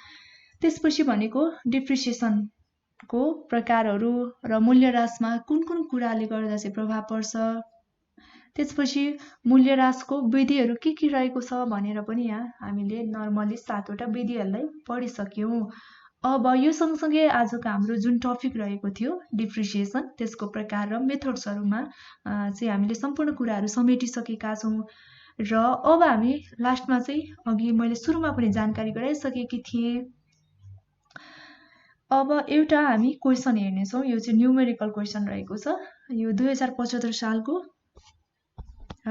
त्यसपछि भनेको डिप्रिसिएसनको प्रकारहरू र मूल्यह्रासमा कुन कुन कुराले गर्दा चाहिँ प्रभाव पर्छ, त्यसपछि मूल्यह्रासको विधिहरू के रहेको छ भनेर पनि यहाँ हामीले नर्मली 7वटा विधिहरूलाई पढिसक्यौँ। अब यो सँगसँगै आजको हाम्रो जुन टपिक रहेको थियो डिप्रिसिएसन त्यसको प्रकार र मेथड्सहरूमा चाहिँ हामीले सम्पूर्ण कुराहरू समेटिसकेका छौँ। र अब हामी लास्टमा चाहिँ अघि मैले सुरुमा पनि जानकारी गराइसकेकी थिएँ। अब एउटा हामी क्वेसन हेर्नेछौँ। यो चाहिँ न्युमेरिकल क्वेसन रहेको छ। यो 2075 सालको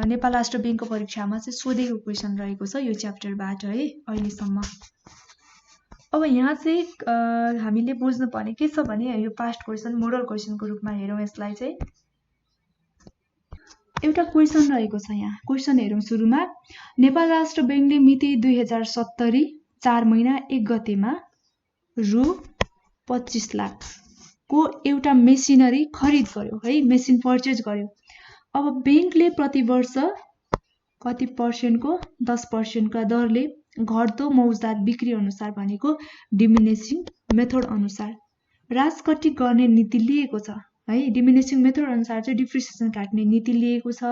नेपाल राष्ट्र ब्याङ्कको परीक्षामा चाहिँ सोधेको क्वेसन रहेको छ यो च्याप्टरबाट है अहिलेसम्म। अब यहाँ चाहिँ हामीले बुझ्नुपर्ने के छ भने यो पास्ट क्वेसन मोडल क्वेसनको रूपमा हेरौँ। यसलाई चाहिँ एउटा क्वेसन रहेको छ। यहाँ क्वेसन हेरौँ सुरुमा। नेपाल राष्ट्र ब्याङ्कले मिति 2070 4 महिना 1 गतेमा रु 25 लाख को एउटा मेसिनरी खरिद गर्यो है, मेसिन पर्चेज गर्यो। अब बैंकले प्रति वर्ष कति पर्सेन्टको 10% का दरले घट्दो मौजदात बिक्री अनुसार भनेको डिमिनिसिङ मेथड अनुसार राजकट्टी गर्ने नीति लिएको छ है। डिमिनिसिङ मेथड अनुसार चाहिँ डिप्रिसिएसन काट्ने नीति लिएको छ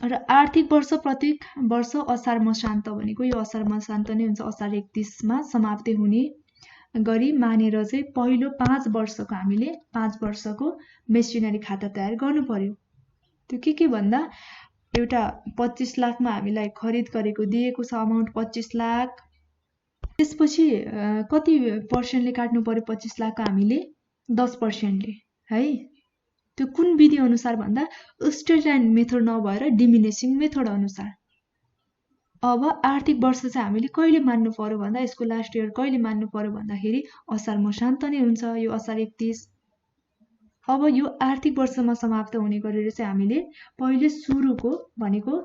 र आर्थिक वर्ष प्रत्येक वर्ष असार मसान्त भनेको यो असार मसान्त नै हुन्छ, असार 31 मा समाप्ति हुने गरी मानेर चाहिँ पहिलो 5 वर्षको हामीले 5 वर्षको मेसिनरी खाता तयार गर्नु पर्यो। त्यो के भन्दा एउटा 25 लाखमा हामीलाई खरिद गरेको दिएको छ अमाउन्ट 25 लाख, त्यसपछि कति पर्सेन्टले काट्नु पर्यो 25 लाखको हामीले 10%ले है। त्यो कुन विधि अनुसार भन्दा स्ट्रेट लाइन मेथड नभएर डिमिनिसिङ मेथड अनुसार। अब आर्थिक वर्ष चाहिँ हामीले कहिले मान्नु पर्यो भन्दा यसको लास्ट इयर कहिले मान्नु पर्यो भन्दाखेरि असार मसान्त नै हुन्छ, यो असार 31। अब यो आर्थिक वर्षमा समाप्त हुने गरेर चाहिँ हामीले पहिले सुरुको भनेको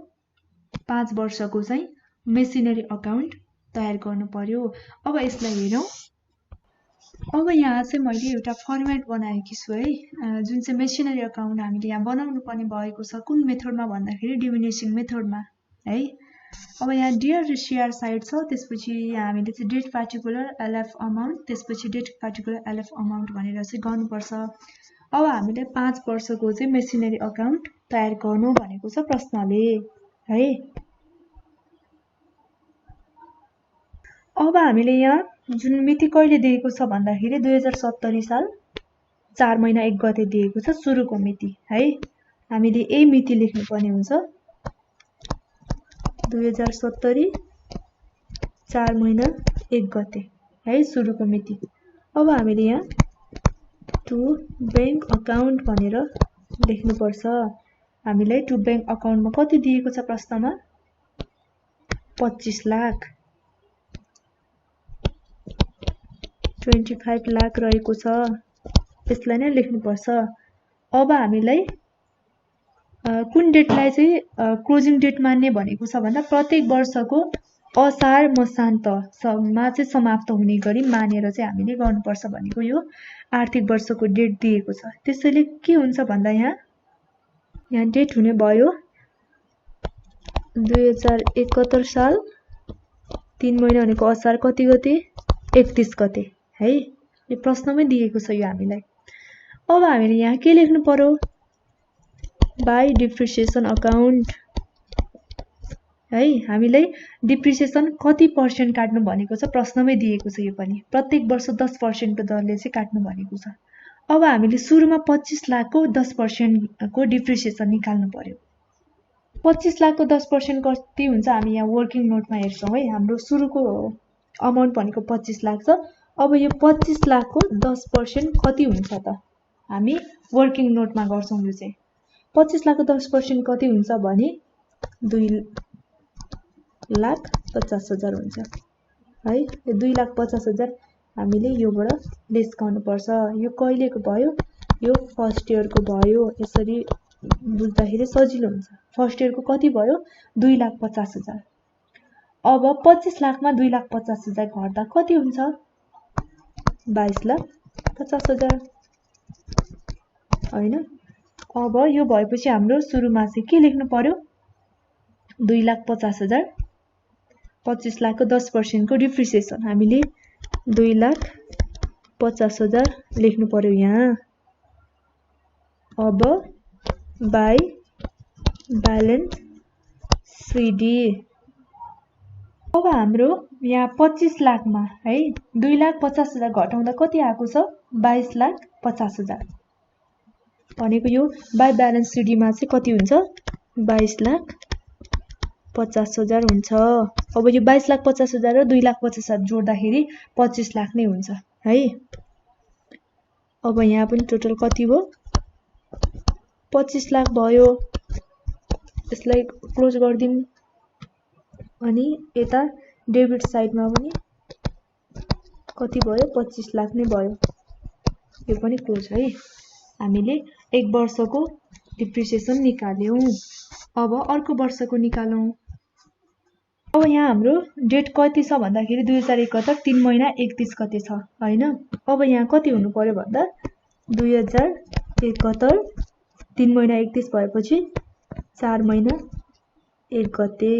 5 वर्षको चाहिँ मेसिनरी अकाउन्ट तयार गर्नु पर्यो। अब यसलाई हेरौँ। अब यहाँ चाहिँ मैले एउटा फर्मेट बनाएकी छु है, जुन चाहिँ मेसिनरी अकाउन्ट हामीले यहाँ बनाउनु पर्ने भएको छ कुन मेथडमा भन्दाखेरि डिमिनिसिङ मेथडमा है। अब यहाँ डियर सिआर साइड छ, त्यसपछि यहाँ हामीले चाहिँ डेट पार्टिकुलर एलएफ अमाउन्ट, त्यसपछि डेट पार्टिकुलर एलएफ अमाउन्ट भनेर चाहिँ गर्नुपर्छ। अब हामीले 5 वर्षको चाहिँ मेसिनरी अकाउन्ट तयार गर्नु भनेको छ प्रश्नले है। अब हामीले यहाँ जुन मिति कहिले दिएको छ भन्दाखेरि 2070 साल 4 महिना 1 गते दिएको छ सुरुको मिति है। हामीले यही मिति लेख्नु पर्ने हुन्छ 2070 4 महिना 1 गते है सुरुको मिति। अब हामीले यहाँ टु बैंक अकाउन्ट भनेर लेख्नुपर्छ। हामीलाई टु बैंक अकाउन्टमा कति दिएको छ प्रश्नमा 25 लाख 25 लाख रहेको छ, यसलाई नै लेख्नुपर्छ। अब हामीलाई कुन डेटलाई चाहिँ क्लोजिङ डेट मान्ने भनेको छ भन्दा प्रत्येक वर्षको असार मसान्तमा चाहिँ समाप्त हुने गरी मानेर चाहिँ हामीले गर्नुपर्छ भनेको यो आर्थिक वर्षको डेट दिएको छ। त्यसैले के हुन्छ भन्दा यहाँ डेट हुने भयो 2071 साल 3 महिना भनेको असार कति गते 31 गते है। यो प्रश्नमै दिएको छ यो हामीलाई। अब हामीले यहाँ के लेख्नु पर्यो बाई डिप्रिसिएसन अकाउन्ट है। हामीलाई डिप्रिसिएसन कति पर्सेन्ट काट्नु भनेको छ प्रश्नमै दिएको छ, यो पनि प्रत्येक वर्ष 10% को दरले चाहिँ काट्नु भनेको छ। अब हामीले सुरुमा 25 लाखको 10% को डिप्रिसिएसन निकाल्नु पर्यो। 25 लाखको 10% कति हुन्छ हामी यहाँ वर्किङ नोटमा हेर्छौँ है। हाम्रो सुरुको अमाउन्ट भनेको 25 लाख छ। अब यो 25 लाखको 10% कति हुन्छ त हामी वर्किङ नोटमा गर्छौँ। यो चाहिँ 25 लाखको 10% कति हुन्छ भने 2,50,000 हुन्छ है। यो 2,50,000 हामीले योबाट लेस गर्नुपर्छ। यो कहिलेको भयो यो फर्स्ट इयरको भयो। यसरी बुझ्दाखेरि सजिलो हुन्छ। फर्स्ट इयरको कति भयो 2,50,000। अब 25 लाखमा 2,50,000 घट्दा कति हुन्छ 22,50,000 हैन। अब यो भएपछि हाम्रो सुरुमा चाहिँ के लेख्नु पर्यो 2,50,000 25 लाखको 10% को डिप्रिसिएसन हामीले 2,50,000 लेख्नु पर्यो यहाँ। अब बाई ब्यालेन्स सिडी। अब हाम्रो यहाँ 25 लाखमा है 2,50,000 घटाउँदा कति आएको छ 22,50,000 भनेको यो बाई ब्यालेन्स सिडीमा चाहिँ कति हुन्छ 22,50,000 हुन्छ। अब यो 22,50,000 र 2,50,000 जोड्दाखेरि 25 लाख नै हुन्छ है। अब यहाँ पनि टोटल कति भयो 25 लाख भयो। यसलाई क्लोज गर्दिम अनि यता डेबिट साइडमा पनि कति भयो 25 लाख नै भयो। यो पनि क्लोज है। हामीले एक वर्षको डिप्रिसिएसन निकाल्यौं। अब अर्को वर्षको निकालौं। अब यहाँ हाम्रो डेट कति छ भन्दाखेरि 2071 3 महिना 31 गते छ हैन। अब यहाँ कति हुनु पर्यो भन्दा 2071 3 महिना 31 भएपछि 4 महिना 1 गते।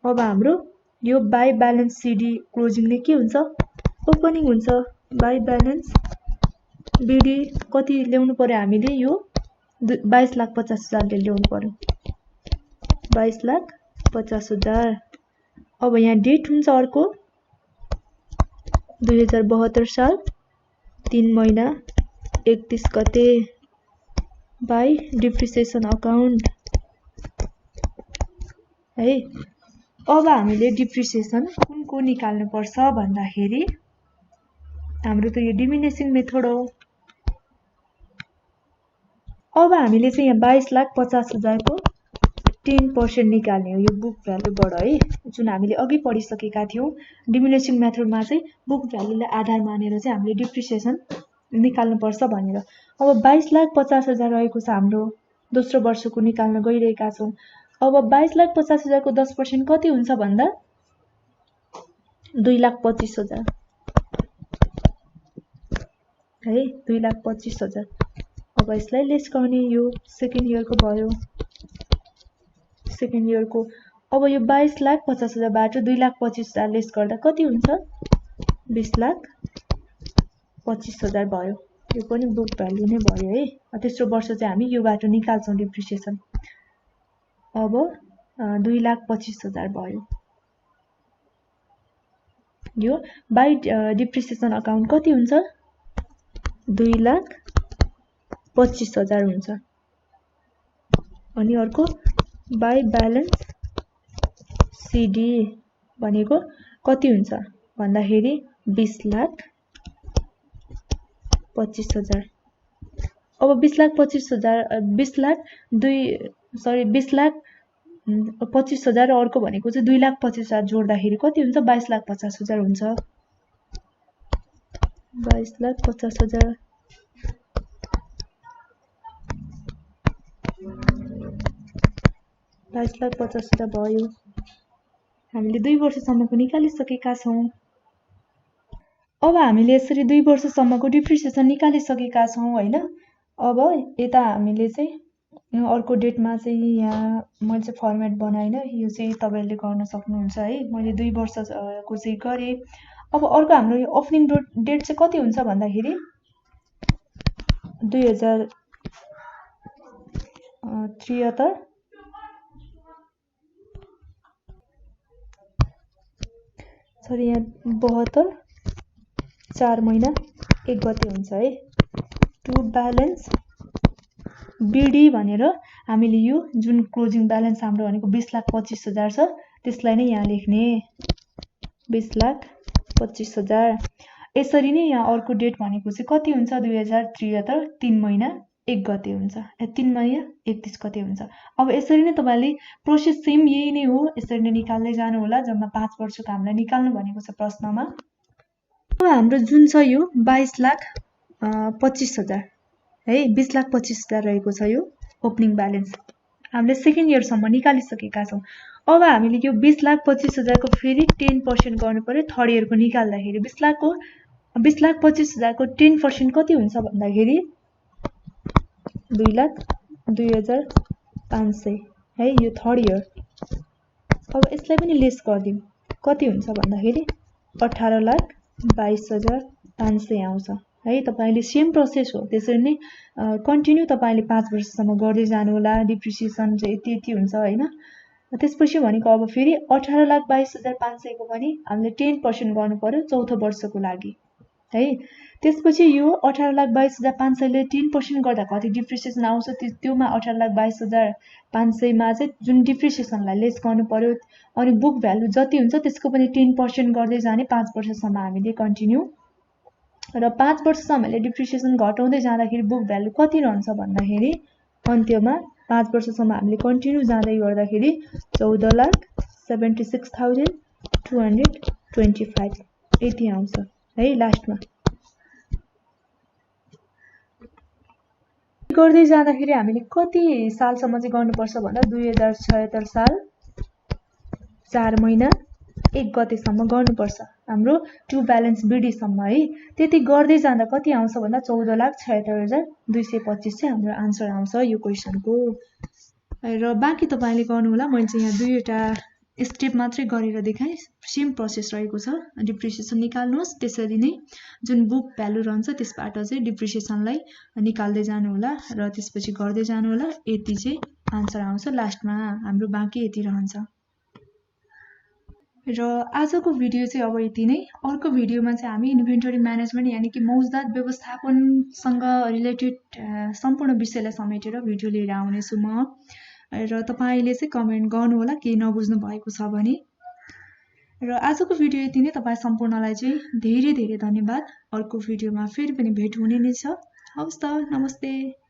अब हाम्रो यो बाई ब्यालेन्स सिडी क्लोजिङ ले के हुन्छ? ओपनिङ हुन्छ। बाई ब्यालेन्स बिडी कति ल्याउनु पर्यो हामीले? यो 22,50,000 ले ल्याउनु पर्यो। 22,50,000। अब यहाँ डेट हुन्छ अर्को 2072 साल 3 महिना 31 गते बाई डिप्रिसिएसन अकाउन्ट है। अब हामीले डिप्रिसिएसन कुनको निकाल्नु पर्छ भन्दाखेरि हाम्रो त यो डिमिनिसिङ मेथड हो। अब हामीले चाहिँ यहाँ 22,50,000 को 10% निकाल्ने हो यो बुक भ्यालुबाट है, जुन हामीले अघि पढिसकेका थियौं। डिमिनिसिङ मेथडमा चाहिँ बुक भ्यालुलाई आधार मानेर चाहिँ हामीले डिप्रिसिएसन निकाल्नु पर्छ भनेर। अब 22,50,000 रहेको छ हाम्रो दोस्रो वर्षको निकाल्न गइरहेका छौं। अब 22,50,000 को 10% कति हुन्छ भन्दा 2,25,000 है। 2,25,000। अब यसलाई लेस गर्ने यो सेकेन्ड इयरको भयो। सेकेन्ड इयरको अब यो 22,50,000 बाट 2,25,000 लेस गर्दा कति हुन्छ? 20,25,000 भयो। यो पनि बुक भ्यालु नै भयो है। तेस्रो वर्ष चाहिँ हामी योबाट निकाल्छौं डिप्रिसिएसन। अब 2,25,000 भयो। यो बाई डिप्रिसिएसन अकाउन्ट कति हुन्छ? 2,25,000 हुन्छ। अनि अर्को बाई ब्यालेन्स सिडी भनेको कति हुन्छ भन्दाखेरि 20,25,000। अब 20,25,000 20,25,000 र अर्को भनेको चाहिँ 2,25,000 जोड्दाखेरि कति हुन्छ? 22,50,000 हुन्छ। 22,50,000 22,50,000 भयो। हामीले 2 वर्षसम्मको निकालिसकेका छौं। अब हामीले यसरी 2 वर्षसम्मको डिप्रिसिएसन निकालिसकेका छौं हैन। अब यता हामीले चाहिँ अर्को डेटमा चाहिँ यहाँ मैले चाहिँ फर्मेट बनाइन, यो चाहिँ तपाईहरुले गर्न सक्नुहुन्छ है। मैले 2 वर्षको चाहिँ गरे। अब अर्को हाम्रो यो ओपनिङ डेट चाहिँ कति हुन्छ भन्दाखेरि 2073 सरी यहाँ 72 4 महिना 1 गते हुन्छ है। टु ब्यालेन्स बिडी भनेर हामीले यो जुन क्लोजिङ ब्यालेन्स हाम्रो भनेको 20,25,000 छ त्यसलाई नै यहाँ लेख्ने 20,25,000। यसरी नै यहाँ अर्को डेट भनेको चाहिँ कति हुन्छ? 2073 3 महिना 1 गते हुन्छ। 3 महिना 31 गते हुन्छ। अब यसरी नै तपाईले प्रोसेस सेम यही नै हो, यसरी नै निकाल्दै जानु होला। जम्मा 5 वर्षको हामीलाई निकाल्नु भनेको छ प्रश्नमा। अब हाम्रो जुन छ यो 22,25,000 है, 20,25,000 रहेको छ यो ओपनिङ ब्यालेन्स। हामीले सेकेन्ड इयर सम्म निकालिसकेका छौं। अब हामीले यो 20,25,000 को फेरि 10% गर्नु पर्यो थर्ड इयरको निकाल्दाखेरि। 20,25,000 को 10% कति हुन्छ भन्दाखेरि 2,02,500 है, यो थर्ड इयर। अब यसलाई पनि लेस गर्दियौं, कति हुन्छ भन्दाखेरि 18,22,500 आउँछ है। तपाईले सेम प्रोसेस हो, त्यसरी नै कन्टिन्यू तपाईले 5 वर्षसम्म गर्दै जानु होला। डिप्रिसिएसन चाहिँ यति हुन्छ हैन। त्यसपछि भनेको अब फेरि 18,22,500 को पनि हामीले 10% गर्नु पर्यो चौथो वर्षको लागि है। त्यसपछि यो 18,22,500 ले 10% गर्दा कति डिप्रिसिएसन आउँछ त्योमा 18,22,500 मा चाहिँ जुन डिप्रिसिएसनलाई लेस गर्नु पर्यो। अनि बुक भ्यालु जति हुन्छ त्यसको पनि 10% गर्दै जाने 5 वर्षसम्म हामीले कन्टिन्यू। र 5 वर्षसम्म हामीले डिप्रिसिएसन घटाउँदै जाँदाखेरि बुक भ्यालु कति रहन्छ भन्दाखेरि अन्त्यमा 5 वर्षसम्म हामीले कन्टिन्यू जाँदै गर्दाखेरि 14,76,225 यति आउँछ है लास्टमा। गर्दै जाँदाखेरि हामीले कति सालसम्म चाहिँ गर्नुपर्छ भन्दा 2076 साल 4 महिना 1 गतेसम्म गर्नुपर्छ हाम्रो टु ब्यालेन्स बिडीसम्म है। त्यति गर्दै जाँदा कति आउँछ भन्दा 14,76,225 चाहिँ हाम्रो आन्सर आउँछ यो क्वेसनको। र बाँकी तपाईँले गर्नुहोला, मैले चाहिँ यहाँ दुईवटा स्टेप मात्रै गरेर देखाएँ। सेम प्रोसेस रहेको छ। डिप्रिसिएसन निकाल्नुहोस्, त्यसरी नै जुन बुक भ्यालु रहन्छ त्यसबाट चाहिँ डिप्रिसिएसनलाई निकाल्दै जानुहोला र त्यसपछि गर्दै जानुहोला। यति चाहिँ आन्सर आउँछ। लास्टमा हाम्रो बाँकी यति रहन्छ। र आजको भिडियो चाहिँ अब यति नै। अर्को भिडियोमा चाहिँ हामी इन्भेन्टरी म्यानेजमेन्ट यानि कि मौजदात व्यवस्थापनसँग रिलेटेड सम्पूर्ण विषयलाई समेटेर भिडियो लिएर आउनेछु म। र तपाईँले चाहिँ कमेन्ट गर्नुहोला केही नबुझ्नु भएको छ भने। र आजको भिडियो यति नै। तपाईँ सम्पूर्णलाई चाहिँ धेरै धेरै धन्यवाद। अर्को भिडियोमा फेरि पनि भेट हुने नै छ। हवस् त, नमस्ते।